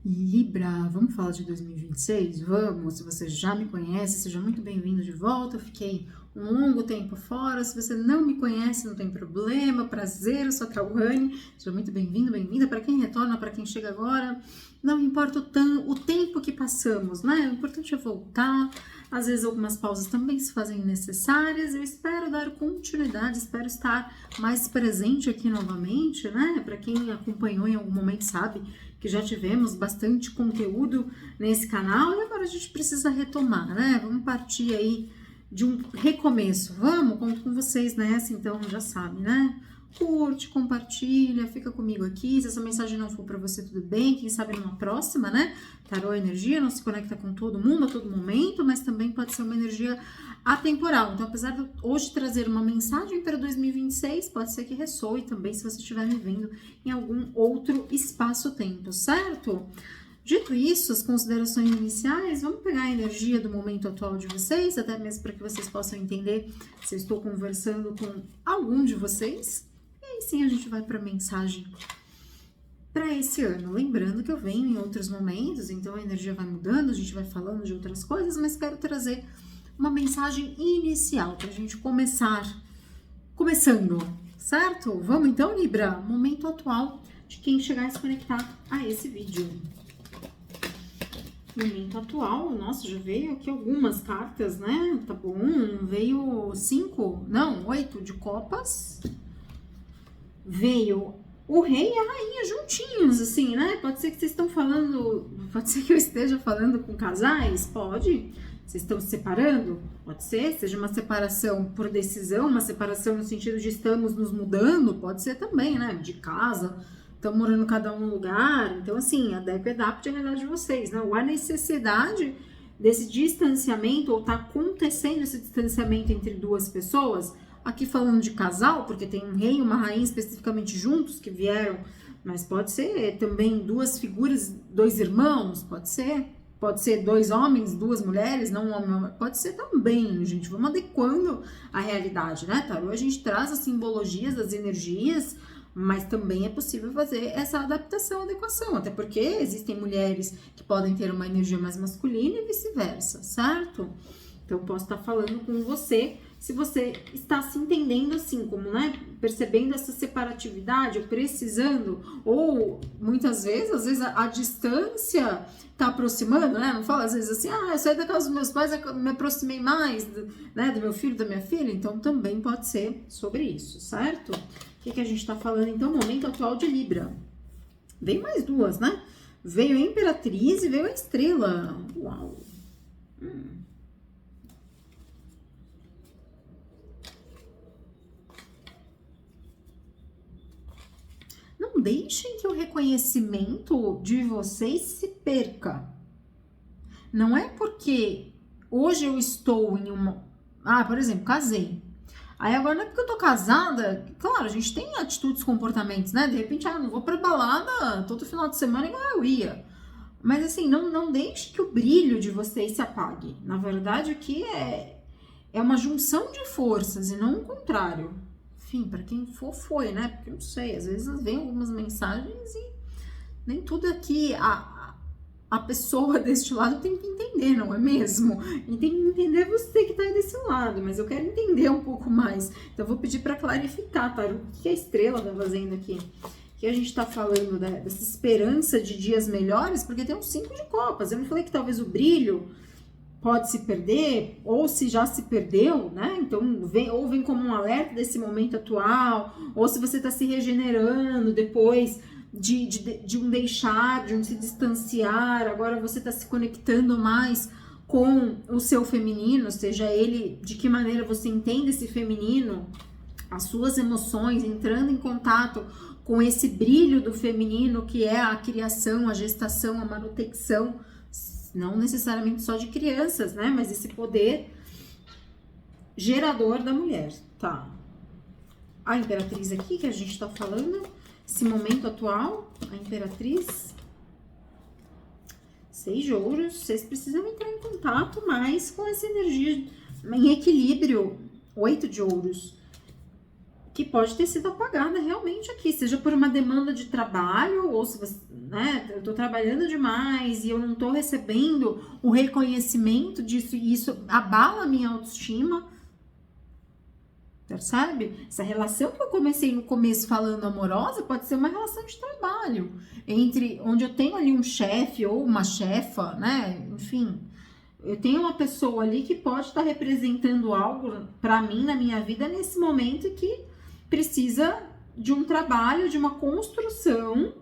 Libra, vamos falar de 2026? Vamos, se você já me conhece, seja muito bem-vindo de volta. Eu fiquei um longo tempo fora. Se você não me conhece, não tem problema. Prazer, eu sou a Cauane. Seja muito bem-vindo, bem-vinda. Para quem retorna, para quem chega agora, não importa o tempo que passamos, né? O importante é voltar. Às vezes algumas pausas também se fazem necessárias. Eu espero dar continuidade, espero estar mais presente aqui novamente, né? Para quem acompanhou em algum momento sabe que já tivemos bastante conteúdo nesse canal e agora a gente precisa retomar, né? Vamos partir aí de um recomeço. Vamos, conto com vocês nessa, então já sabe, né? Curte, compartilha, fica comigo aqui. Se essa mensagem não for para você, tudo bem. Quem sabe numa próxima, né? Tarô é energia, não se conecta com todo mundo a todo momento, mas também pode ser uma energia atemporal. Então, apesar de hoje trazer uma mensagem para 2026, pode ser que ressoe também se você estiver me vendo em algum outro espaço-tempo, certo? Dito isso, as considerações iniciais, vamos pegar a energia do momento atual de vocês, até mesmo para que vocês possam entender se eu estou conversando com algum de vocês. E aí sim a gente vai para a mensagem para esse ano. Lembrando que eu venho em outros momentos, então a energia vai mudando, a gente vai falando de outras coisas, mas quero trazer uma mensagem inicial para a gente começando, certo? Vamos então, Libra? Momento atual de quem chegar a se conectar a esse vídeo. Momento atual, nossa, já veio aqui algumas cartas, né? Tá bom, veio 8 de copas, veio o rei e a rainha juntinhos, assim, né? Pode ser que vocês estão falando, pode ser que eu esteja falando com casais, pode. Vocês estão se separando? Pode ser, seja uma separação por decisão, uma separação no sentido de estamos nos mudando, pode ser também, né? De casa, estão morando cada um no lugar. Então, assim, adapte a realidade de vocês, né? Ou a necessidade desse distanciamento, ou tá acontecendo esse distanciamento entre duas pessoas, aqui falando de casal, porque tem um rei e uma rainha especificamente juntos que vieram, mas pode ser também duas figuras, dois irmãos, pode ser dois homens, duas mulheres, não um homem, pode ser também, gente, vamos adequando a realidade, né, Tarô? A gente traz as simbologias das energias, mas também é possível fazer essa adaptação, adequação, até porque existem mulheres que podem ter uma energia mais masculina e vice-versa, certo? Então, posso estar falando com você, se você está se entendendo assim, como, né, percebendo essa separatividade, ou precisando, ou muitas vezes, às vezes a distância tá aproximando, né, não fala às vezes assim, eu saí da casa dos meus pais, me aproximei mais, né, do meu filho, da minha filha, então também pode ser sobre isso, certo? O que a gente tá falando, então, momento atual de Libra. Veio mais duas, né? Veio a Imperatriz e veio a Estrela. Uau! Não deixem que o reconhecimento de vocês se perca. Não é porque hoje eu estou em uma... por exemplo, casei. Aí agora não é porque eu tô casada, claro, a gente tem atitudes, comportamentos, né? De repente, não vou pra balada todo final de semana igual eu ia. Mas assim, não deixe que o brilho de vocês se apague. Na verdade, aqui é uma junção de forças e não o contrário. Enfim, para quem for, foi, né? Porque eu não sei, às vezes vem algumas mensagens e nem tudo aqui a pessoa deste lado tem que entender, não é mesmo? E tem que entender você que tá aí desse lado, mas eu quero entender um pouco mais. Então eu vou pedir para clarificar, tá? O que a estrela tá fazendo aqui? Que a gente tá falando dessa esperança de dias melhores, porque tem um 5 de copas. Eu não falei que talvez o brilho pode se perder, ou se já se perdeu, né? Então, vem como um alerta desse momento atual, ou se você está se regenerando depois de um deixar, de um se distanciar, agora você está se conectando mais com o seu feminino, seja ele de que maneira você entende esse feminino, as suas emoções, entrando em contato com esse brilho do feminino, que é a criação, a gestação, a manutenção, não necessariamente só de crianças, né? Mas esse poder gerador da mulher, tá? A Imperatriz aqui, que a gente tá falando, esse momento atual, a Imperatriz, 6 de ouros, vocês precisam entrar em contato mais com essa energia em equilíbrio, 8 de ouros. que pode ter sido apagada realmente aqui, seja por uma demanda de trabalho, ou se você, né, eu tô trabalhando demais e eu não tô recebendo o reconhecimento disso, e isso abala a minha autoestima, percebe? Essa relação que eu comecei no começo falando amorosa pode ser uma relação de trabalho, entre onde eu tenho ali um chefe ou uma chefa, né, enfim, eu tenho uma pessoa ali que pode estar representando algo para mim na minha vida nesse momento que precisa de um trabalho, de uma construção,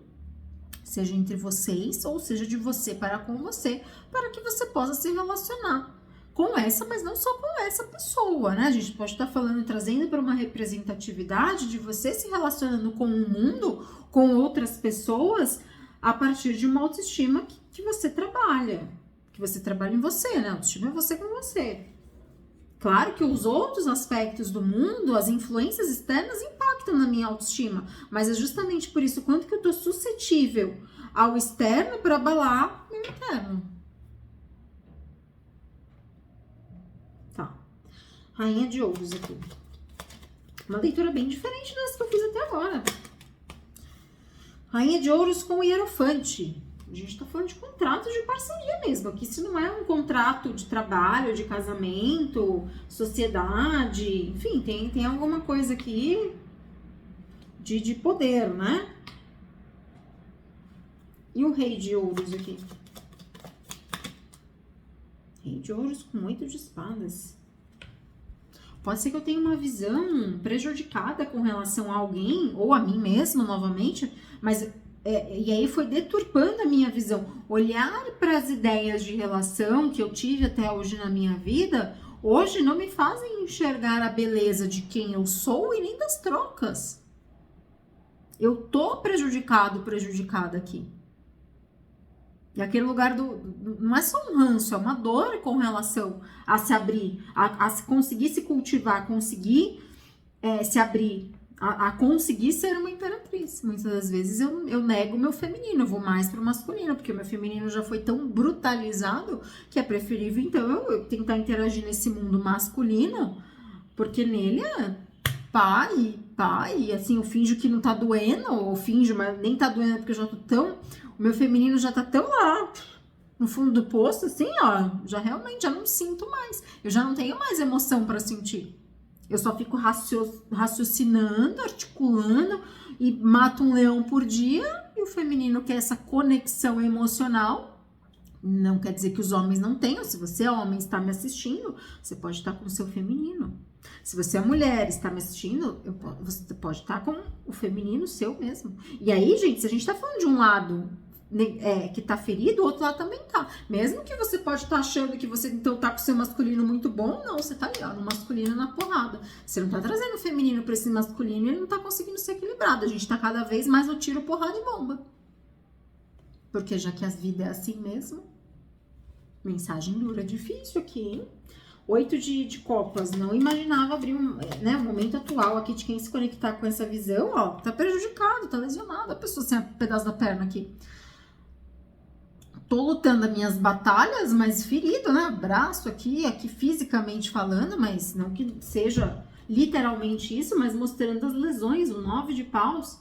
seja entre vocês ou seja de você para com você, para que você possa se relacionar com essa, mas não só com essa pessoa, né? A gente pode estar falando, trazendo para uma representatividade de você se relacionando com o mundo, com outras pessoas, a partir de uma autoestima que você trabalha. Que você trabalha em você, né? Autoestima é você com você. Claro que os outros aspectos do mundo, as influências externas impactam na minha autoestima, mas é justamente por isso quanto que eu tô suscetível ao externo para abalar meu interno. Tá. Rainha de Ouros aqui. Uma leitura bem diferente dessa que eu fiz até agora. Rainha de Ouros com o Hierofante. A gente tá falando de contrato de parceria mesmo. Aqui se não é um contrato de trabalho, de casamento, sociedade, enfim, tem alguma coisa aqui de poder, né? E o Rei de Ouros aqui? Rei de Ouros com 8 de espadas. Pode ser que eu tenha uma visão prejudicada com relação a alguém, ou a mim mesma, novamente, mas... e aí foi deturpando a minha visão. Olhar para as ideias de relação que eu tive até hoje na minha vida, hoje não me fazem enxergar a beleza de quem eu sou e nem das trocas. Eu tô prejudicada aqui. E aquele lugar não é só um ranço, é uma dor com relação a se abrir, a conseguir se cultivar, conseguir se abrir, a conseguir ser uma imperatriz. Muitas das vezes eu nego o meu feminino, eu vou mais pro masculino, porque o meu feminino já foi tão brutalizado que é preferível, então, eu tentar interagir nesse mundo masculino, porque nele é pá, e assim, eu finjo que não tá doendo, ou finjo, mas nem tá doendo porque eu já tô tão... O meu feminino já tá tão lá, no fundo do poço, assim, ó, já realmente, já não sinto mais. Eu já não tenho mais emoção pra sentir. Eu só fico raciocinando, articulando e mato um leão por dia. E o feminino quer essa conexão emocional. Não quer dizer que os homens não tenham. Se você é homem e está me assistindo, você pode estar com o seu feminino. Se você é mulher e está me assistindo, você pode estar com o feminino seu mesmo. E aí, gente, se a gente tá falando de um lado que tá ferido, o outro lado também tá. Mesmo que você pode estar achando que você então tá com o seu masculino muito bom, não, você tá ali, ó, no masculino na porrada. Você não tá trazendo o feminino pra esse masculino e ele não tá conseguindo ser equilibrado. A gente tá cada vez mais no tiro, porrada e bomba. Porque já que a vida é assim mesmo, mensagem dura, difícil aqui, hein? 8 de copas, não imaginava abrir o momento atual aqui de quem se conectar com essa visão, ó, tá prejudicado, tá lesionado, a pessoa sem um pedaço da perna aqui. Tô lutando as minhas batalhas, mas ferido, né? Braço aqui fisicamente falando, mas não que seja literalmente isso, mas mostrando as lesões, o 9 de paus.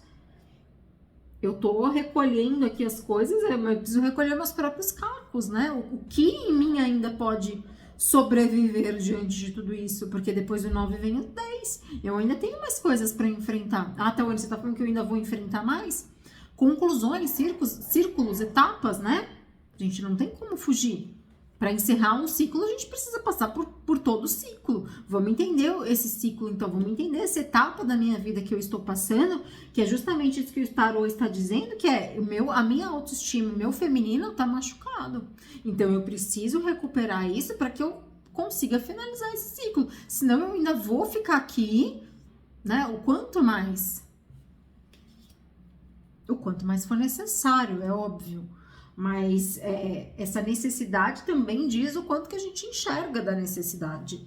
Eu tô recolhendo aqui as coisas, eu preciso recolher meus próprios cacos, né? O que em mim ainda pode sobreviver diante de tudo isso? Porque depois do 9 vem o 10. Eu ainda tenho mais coisas para enfrentar. Ah, Tawane, você tá falando que eu ainda vou enfrentar mais? Conclusões, círculos, etapas, né? A gente não tem como fugir. Para encerrar um ciclo, a gente precisa passar por todo o ciclo. Vamos entender esse ciclo, então. Vamos entender essa etapa da minha vida que eu estou passando, que é justamente isso que o Tarot está dizendo, que é a minha autoestima, o meu feminino está machucado. Então, eu preciso recuperar isso para que eu consiga finalizar esse ciclo. Senão, eu ainda vou ficar aqui, né? O quanto mais for necessário, é óbvio. Mas essa necessidade também diz o quanto que a gente enxerga da necessidade.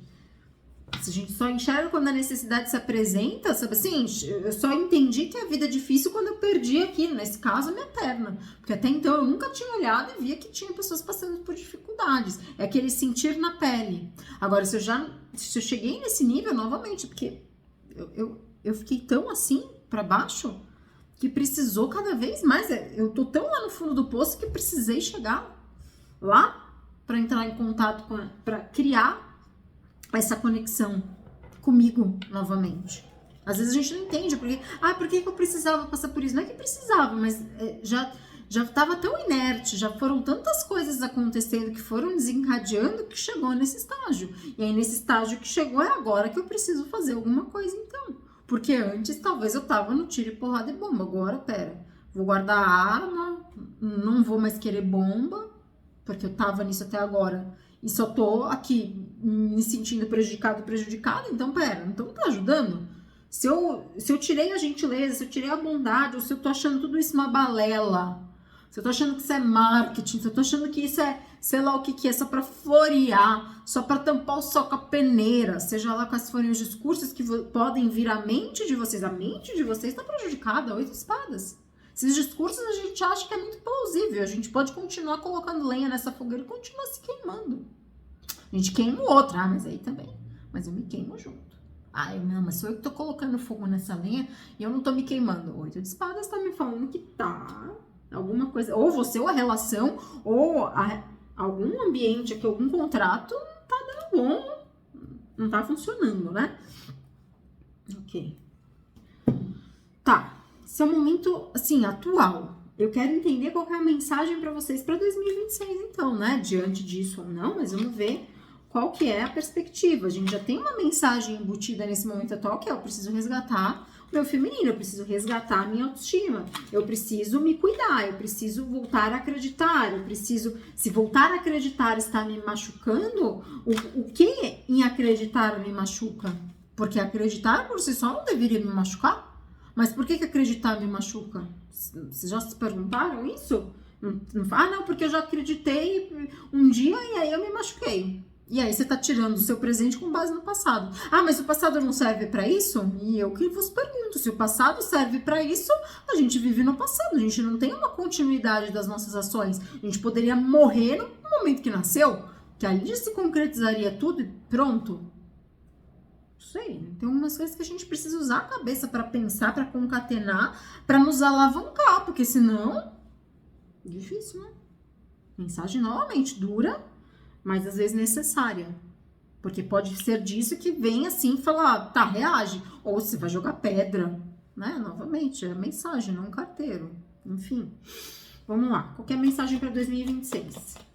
Se a gente só enxerga quando a necessidade se apresenta, sabe assim, eu só entendi que a vida é difícil quando eu perdi aqui, nesse caso, a minha perna. Porque até então eu nunca tinha olhado e via que tinha pessoas passando por dificuldades. É aquele sentir na pele. Agora, se eu cheguei nesse nível, novamente, porque eu fiquei tão assim, pra baixo, que precisou cada vez mais. Eu tô tão lá no fundo do poço que precisei chegar lá pra entrar em contato pra criar essa conexão comigo novamente. Às vezes a gente não entende, porque, por que eu precisava passar por isso? Não é que precisava, mas já estava tão inerte, já foram tantas coisas acontecendo que foram desencadeando que chegou nesse estágio. E aí nesse estágio que chegou é agora que eu preciso fazer alguma coisa então. Porque antes talvez eu tava no tiro e porrada e bomba, agora pera, vou guardar a arma, não vou mais querer bomba, porque eu tava nisso até agora. E só tô aqui me sentindo prejudicado, então pera, então não tá ajudando? Se eu tirei a gentileza, se eu tirei a bondade, ou se eu tô achando tudo isso uma balela, se eu tô achando que isso é marketing, se eu tô achando que isso é, sei lá o que é, só pra florear, só pra tampar o sol com a peneira, seja lá quais forem os discursos que podem vir à mente de vocês. A mente de vocês tá prejudicada, 8 espadas. Esses discursos a gente acha que é muito plausível, a gente pode continuar colocando lenha nessa fogueira e continuar se queimando. A gente queima o outro, mas aí também, mas eu me queimo junto. Não, mas sou eu que tô colocando fogo nessa lenha e eu não tô me queimando. 8 de espadas tá me falando que tá alguma coisa, ou você, ou a relação, ou algum ambiente aqui, algum contrato não tá dando bom, não tá funcionando, né? Ok. Tá, esse é o momento, assim, atual. Eu quero entender qual que é a mensagem para vocês para 2026, então, né? Diante disso ou não, mas vamos ver qual que é a perspectiva. A gente já tem uma mensagem embutida nesse momento atual, que é: eu preciso resgatar o meu feminino, eu preciso resgatar a minha autoestima, eu preciso me cuidar, eu preciso voltar a acreditar, eu preciso... Se voltar a acreditar está me machucando, o que em acreditar me machuca? Porque acreditar por si só não deveria me machucar? Mas por que acreditar me machuca? Vocês já se perguntaram isso? Não, porque eu já acreditei um dia e aí eu me machuquei. E aí você tá tirando o seu presente com base no passado. Mas o passado não serve pra isso? E eu que vos pergunto, se o passado serve pra isso, a gente vive no passado, a gente não tem uma continuidade das nossas ações. A gente poderia morrer no momento que nasceu, que ali já se concretizaria tudo e pronto. Não sei, tem umas coisas que a gente precisa usar a cabeça pra pensar, pra concatenar, pra nos alavancar, porque senão... Difícil, né? Mensagem novamente dura, mas às vezes necessária. Porque pode ser disso que vem assim falar, tá, reage. Ou você vai jogar pedra, né? Novamente, é a mensagem, não um carteiro. Enfim, vamos lá. Qual que é a mensagem para 2026?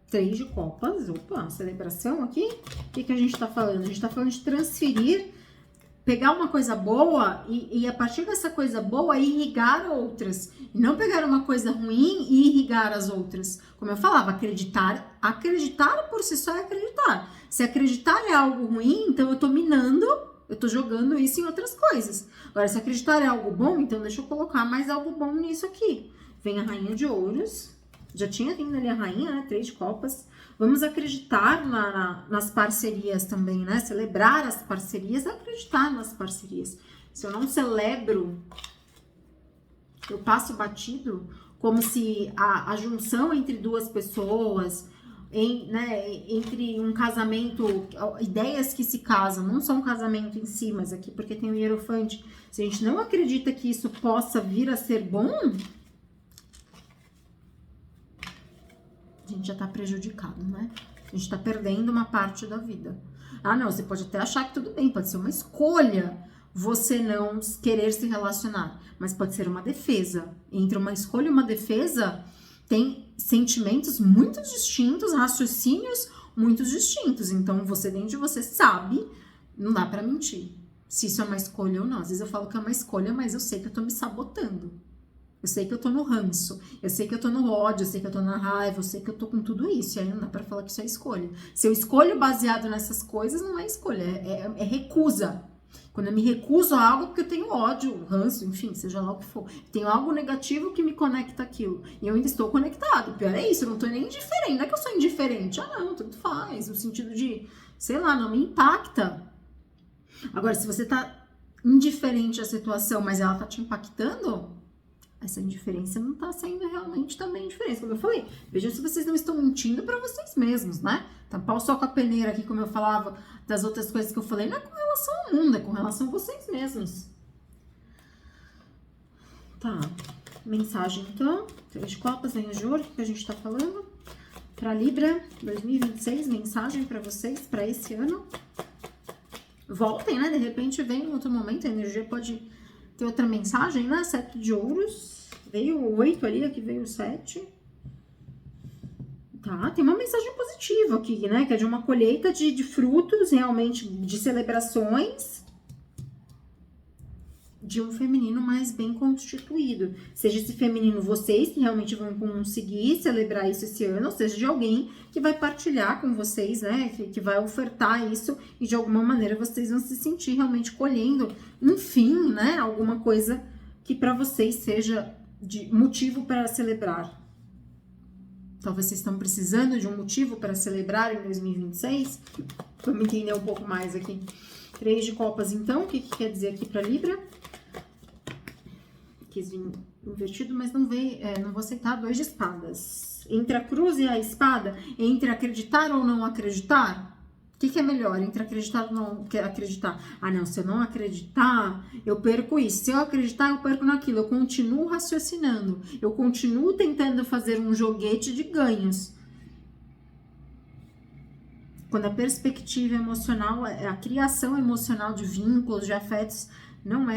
3 de copas. Opa, celebração aqui. O que a gente tá falando? A gente tá falando de transferir, pegar uma coisa boa e a partir dessa coisa boa irrigar outras. E não pegar uma coisa ruim e irrigar as outras. Como eu falava, acreditar por si só é acreditar. Se acreditar é algo ruim, então eu tô minando, eu tô jogando isso em outras coisas. Agora, se acreditar é algo bom, então deixa eu colocar mais algo bom nisso aqui. Vem a rainha de ouros. Já tinha vindo ali a rainha, né? 3 de copas. Vamos acreditar nas parcerias também, né? Celebrar as parcerias, acreditar nas parcerias. Se eu não celebro, eu passo batido, como se a junção entre duas pessoas, entre um casamento, ideias que se casam, não só um casamento em si, mas aqui porque tem o Hierofante. Se a gente não acredita que isso possa vir a ser bom, a gente já tá prejudicado, né? A gente tá perdendo uma parte da vida. Não, você pode até achar que tudo bem, pode ser uma escolha você não querer se relacionar, mas pode ser uma defesa. Entre uma escolha e uma defesa, tem sentimentos muito distintos, raciocínios muito distintos. Então, você dentro de você sabe, não dá pra mentir, se isso é uma escolha ou não. Às vezes eu falo que é uma escolha, mas eu sei que eu tô me sabotando. Eu sei que eu tô no ranço, eu sei que eu tô no ódio, eu sei que eu tô na raiva, eu sei que eu tô com tudo isso. E aí não dá pra falar que isso é escolha. Se eu escolho baseado nessas coisas, não é escolha, é recusa. Quando eu me recuso a algo, porque eu tenho ódio, ranço, enfim, seja lá o que for. Tenho algo negativo que me conecta àquilo. E eu ainda estou conectado. O pior é isso, eu não tô nem indiferente. Não é que eu sou indiferente. Não, tanto faz. No sentido de, sei lá, não me impacta. Agora, se você tá indiferente à situação, mas ela tá te impactando... essa indiferença não tá sendo realmente também indiferença. Como eu falei, vejam se vocês não estão mentindo para vocês mesmos, né? Tampar o sol com a peneira aqui, como eu falava das outras coisas que eu falei, não é com relação ao mundo, é com relação a vocês mesmos. Tá, mensagem então, 3 de copas, Rainha de Ouro, o que a gente tá falando? Para Libra 2026, mensagem para vocês, para esse ano. Voltem, né? De repente vem em outro momento, a energia pode ter outra mensagem, né? 7 de ouros, veio o 8 ali, aqui veio o 7. Tá, tem uma mensagem positiva aqui, né? Que é de uma colheita de frutos, realmente, de celebrações, de um feminino mais bem constituído. Seja esse feminino vocês que realmente vão conseguir celebrar isso esse ano, ou seja, de alguém que vai partilhar com vocês, né? Que vai ofertar isso e de alguma maneira vocês vão se sentir realmente colhendo, enfim, né? Alguma coisa que para vocês seja de motivo para celebrar. Talvez vocês estão precisando de um motivo para celebrar em 2026. Vamos entender um pouco mais aqui. 3 de copas, então, o que quer dizer aqui para Libra? Quis vir invertido, mas não veio, não vou aceitar. 2 de espadas. Entre a cruz e a espada, entre acreditar ou não acreditar, o que é melhor? Entre acreditar ou não acreditar? Ah, não, se eu não acreditar, eu perco isso. Se eu acreditar, eu perco naquilo. Eu continuo raciocinando. Eu continuo tentando fazer um joguete de ganhos. Quando a perspectiva emocional, a criação emocional de vínculos, de afetos, não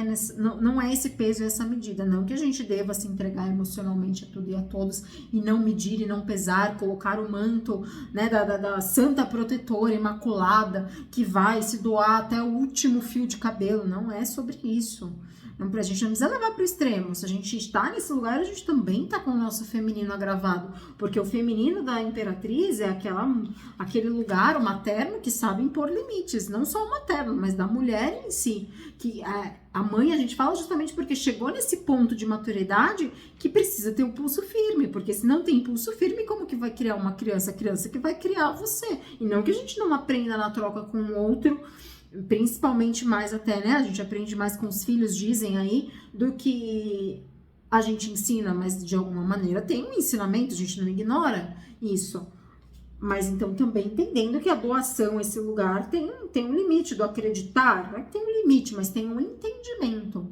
é esse peso e essa medida. Não que a gente deva se entregar emocionalmente a tudo e a todos e não medir e não pesar, colocar o manto, né, da santa protetora imaculada que vai se doar até o último fio de cabelo. Não é sobre isso. Não, a gente não precisa levar para o extremo. Se a gente está nesse lugar, a gente também está com o nosso feminino agravado. Porque o feminino da imperatriz é aquele lugar, o materno, que sabe impor limites. Não só o materno, mas da mulher em si. Que a mãe, a gente fala justamente porque chegou nesse ponto de maturidade que precisa ter um pulso firme. Porque se não tem pulso firme, como que vai criar uma criança? A criança que vai criar você. E não que a gente não aprenda na troca com o outro, principalmente mais até, né? A gente aprende mais com os filhos, dizem aí, do que a gente ensina, mas de alguma maneira tem um ensinamento, a gente não ignora isso. Mas então também entendendo que a doação, esse lugar, tem um limite do acreditar, não é que tem um limite, mas tem um entendimento.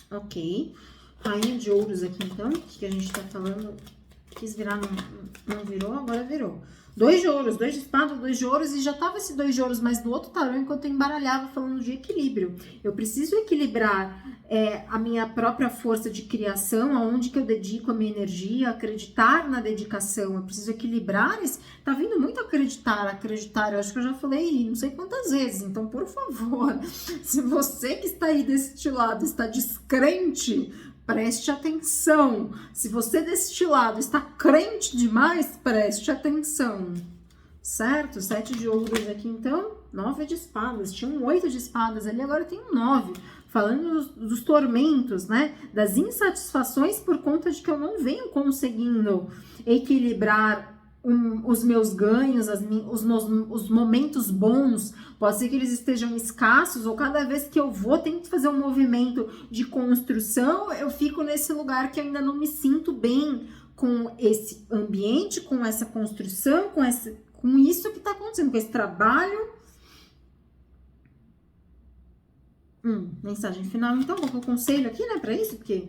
Ok. Rainha de ouros aqui então, que a gente tá falando, quis virar, não virou, agora virou. 2 de ouros, 2 de espada, 2 de ouros, e já tava esse 2 de ouros mais do outro tarô enquanto eu embaralhava falando de equilíbrio. Eu preciso equilibrar a minha própria força de criação, aonde que eu dedico a minha energia, acreditar na dedicação. Eu preciso equilibrar esse. Tá vindo muito acreditar. Eu acho que eu já falei não sei quantas vezes. Então, por favor, se você que está aí deste lado está descrente, preste atenção. Se você deste lado está crente demais, preste atenção. Certo? 7 de ouros aqui, então. 9 de espadas. Tinha um 8 de espadas ali, agora tem um 9. Falando dos tormentos, né? Das insatisfações por conta de que eu não venho conseguindo equilibrar os meus ganhos, os momentos bons. Pode ser que eles estejam escassos, ou cada vez que eu tento fazer um movimento de construção, eu fico nesse lugar que eu ainda não me sinto bem com esse ambiente, com essa construção, com isso que está acontecendo, com esse trabalho. Mensagem final, então, vou pro conselho aqui, né, para isso, porque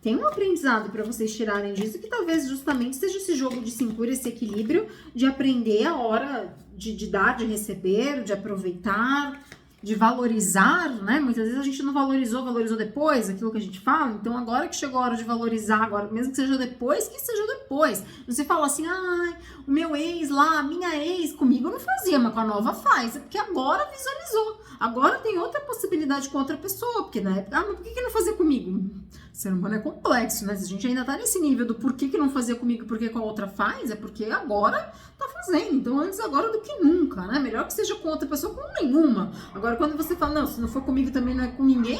tem um aprendizado para vocês tirarem disso, que talvez justamente seja esse jogo de cintura, esse equilíbrio de aprender a hora de dar, de receber, de aproveitar, de valorizar, né? Muitas vezes a gente não valorizou depois, aquilo que a gente fala. Então, agora que chegou a hora de valorizar, agora, mesmo que seja depois, que seja depois. Você fala assim, o meu ex lá, a minha ex comigo não fazia, mas com a nova faz. É porque agora visualizou. Agora tem outra possibilidade com outra pessoa, porque na época, mas por que não fazia comigo? O ser humano é complexo, né? Se a gente ainda tá nesse nível do por que não fazia comigo e por que com a outra faz, é porque agora tá fazendo. Então, antes agora do que nunca, né? Melhor que seja com outra pessoa, com nenhuma. Agora, quando você fala, não, se não for comigo também não é com ninguém,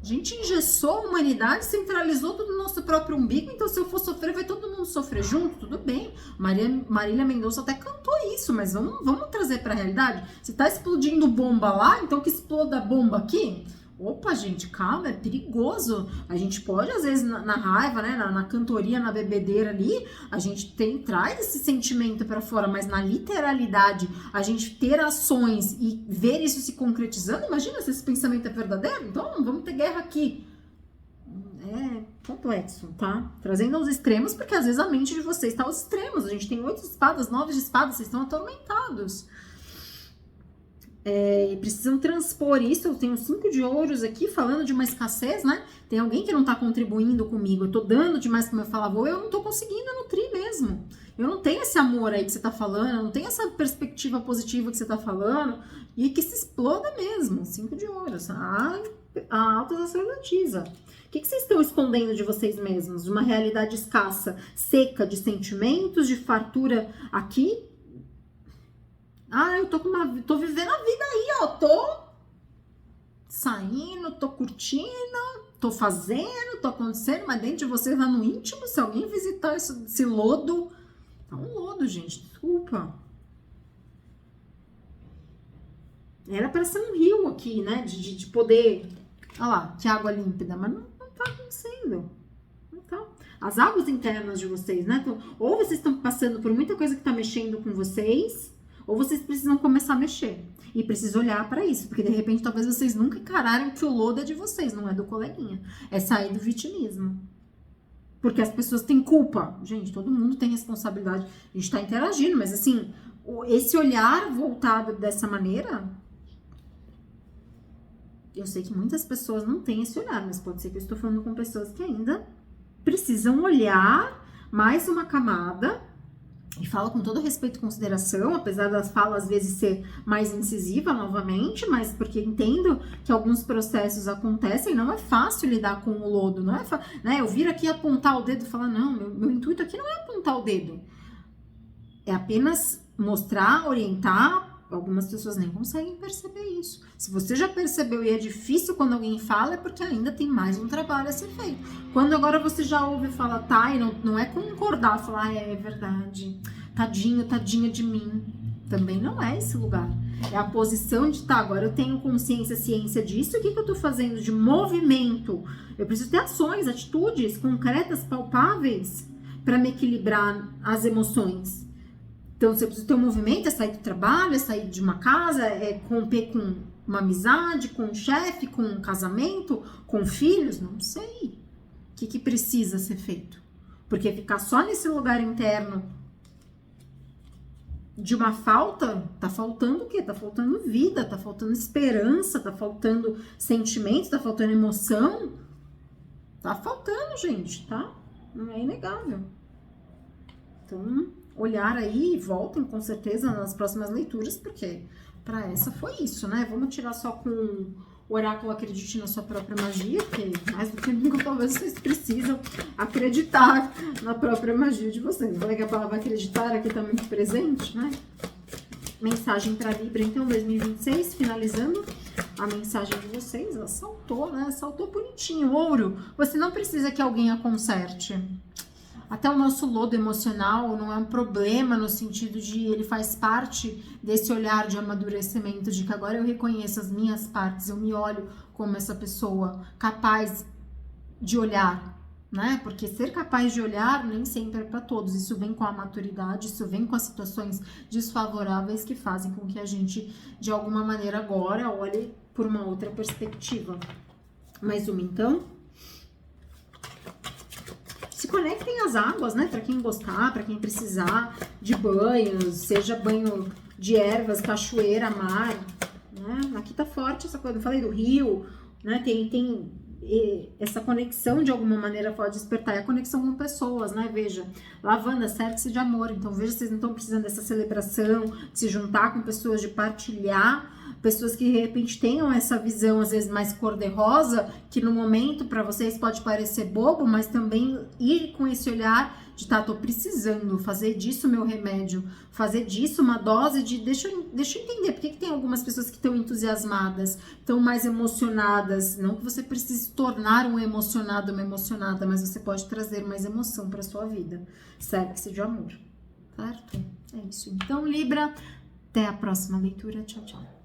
a gente engessou a humanidade, centralizou tudo no nosso próprio umbigo, então se eu for sofrer, vai todo mundo sofrer junto, tudo bem. Marília Mendonça até cantou isso, mas vamos trazer pra realidade. Se tá explodindo bomba lá, então que exploda a bomba aqui. Opa, gente, calma, é perigoso. A gente pode, às vezes, na raiva, né, na cantoria, na bebedeira ali, a gente traz esse sentimento pra fora, mas na literalidade, a gente ter ações e ver isso se concretizando, imagina se esse pensamento é verdadeiro, então vamos ter guerra aqui. É complexo, tá? Trazendo aos extremos, porque às vezes a mente de vocês está aos extremos. A gente tem 8 espadas, 9 de espadas, vocês estão atormentados. E precisam transpor isso. Eu tenho 5 de ouros aqui, falando de uma escassez, né? Tem alguém que não tá contribuindo comigo. Eu tô dando demais, como eu falava, ou eu não tô conseguindo nutrir mesmo. Eu não tenho esse amor aí que você tá falando, eu não tenho essa perspectiva positiva que você tá falando, e que se exploda mesmo. 5 de ouros. A alta sacerdotisa. O que vocês estão escondendo de vocês mesmos? De uma realidade escassa, seca de sentimentos, de fartura aqui? Eu tô vivendo a vida aí, ó. Tô saindo, tô curtindo, tô fazendo, tô acontecendo, mas dentro de vocês, lá no íntimo, se alguém visitar esse lodo, tá um lodo, gente, desculpa. Era pra ser um rio aqui, né? De poder. Olha lá, que água límpida, mas não tá acontecendo. Não tá. As águas internas de vocês, né? Então, ou vocês estão passando por muita coisa que tá mexendo com vocês, ou vocês precisam começar a mexer. E precisam olhar pra isso, porque de repente talvez vocês nunca encararam que o lodo é de vocês, não é do coleguinha. É sair do vitimismo. Porque as pessoas têm culpa. Gente, todo mundo tem responsabilidade. A gente tá interagindo, mas assim, esse olhar voltado dessa maneira, eu sei que muitas pessoas não têm esse olhar, mas pode ser que eu estou falando com pessoas que ainda precisam olhar mais uma camada. E falo com todo respeito e consideração, apesar das falas às vezes ser mais incisiva novamente, mas porque entendo que alguns processos acontecem, não é fácil lidar com o lodo, não é né? Eu vir aqui apontar o dedo e falar, não, meu intuito aqui não é apontar o dedo, é apenas mostrar, orientar. Algumas pessoas nem conseguem perceber isso. Se você já percebeu e é difícil quando alguém fala, é porque ainda tem mais um trabalho a ser feito. Quando agora você já ouve e fala, tá, e não é concordar, falar, é verdade, tadinho, tadinha de mim. Também não é esse lugar. É a posição de, tá, agora eu tenho consciência, ciência disso, o que eu tô fazendo de movimento? Eu preciso ter ações, atitudes concretas, palpáveis, para me equilibrar as emoções. Então, você precisa ter um movimento, é sair do trabalho, é sair de uma casa, é romper com uma amizade, com um chefe, com um casamento, com filhos, não sei. O que precisa ser feito? Porque ficar só nesse lugar interno de uma falta, tá faltando o quê? Tá faltando vida, tá faltando esperança, tá faltando sentimentos, tá faltando emoção. Tá faltando, gente, tá? Não é inegável. Então, olhar aí e voltem com certeza nas próximas leituras, porque para essa foi isso, né? Vamos tirar só com o oráculo Acredite na Sua Própria Magia, porque mais do que nunca talvez vocês precisam acreditar na própria magia de vocês. Eu falei que a palavra acreditar aqui tá muito presente, né? Mensagem para Libra, então, 2026, finalizando a mensagem de vocês, ela saltou, né? Saltou bonitinho. Ouro, você não precisa que alguém a conserte. Até o nosso lodo emocional não é um problema no sentido de ele faz parte desse olhar de amadurecimento, de que agora eu reconheço as minhas partes, eu me olho como essa pessoa capaz de olhar, né? Porque ser capaz de olhar nem sempre é para todos, isso vem com a maturidade, isso vem com as situações desfavoráveis que fazem com que a gente, de alguma maneira agora, olhe por uma outra perspectiva. Mais uma então. Se conectem às águas, né? Para quem gostar, para quem precisar de banhos, seja banho de ervas, cachoeira, mar, né? Aqui tá forte essa coisa, eu falei do rio, né? Tem essa conexão de alguma maneira pode despertar, é a conexão com pessoas, né? Veja, lavanda, cerce de amor, então veja, vocês não estão precisando dessa celebração, de se juntar com pessoas, de partilhar, pessoas que de repente tenham essa visão às vezes mais cor-de-rosa, que no momento para vocês pode parecer bobo, mas também ir com esse olhar de tá, tô precisando fazer disso meu remédio, fazer disso uma dose de, deixa eu entender, por que tem algumas pessoas que estão entusiasmadas, estão mais emocionadas, não que você precise se tornar um emocionado, uma emocionada, mas você pode trazer mais emoção para sua vida, cerque-se de amor, certo? É isso, então Libra, até a próxima leitura, tchau, tchau.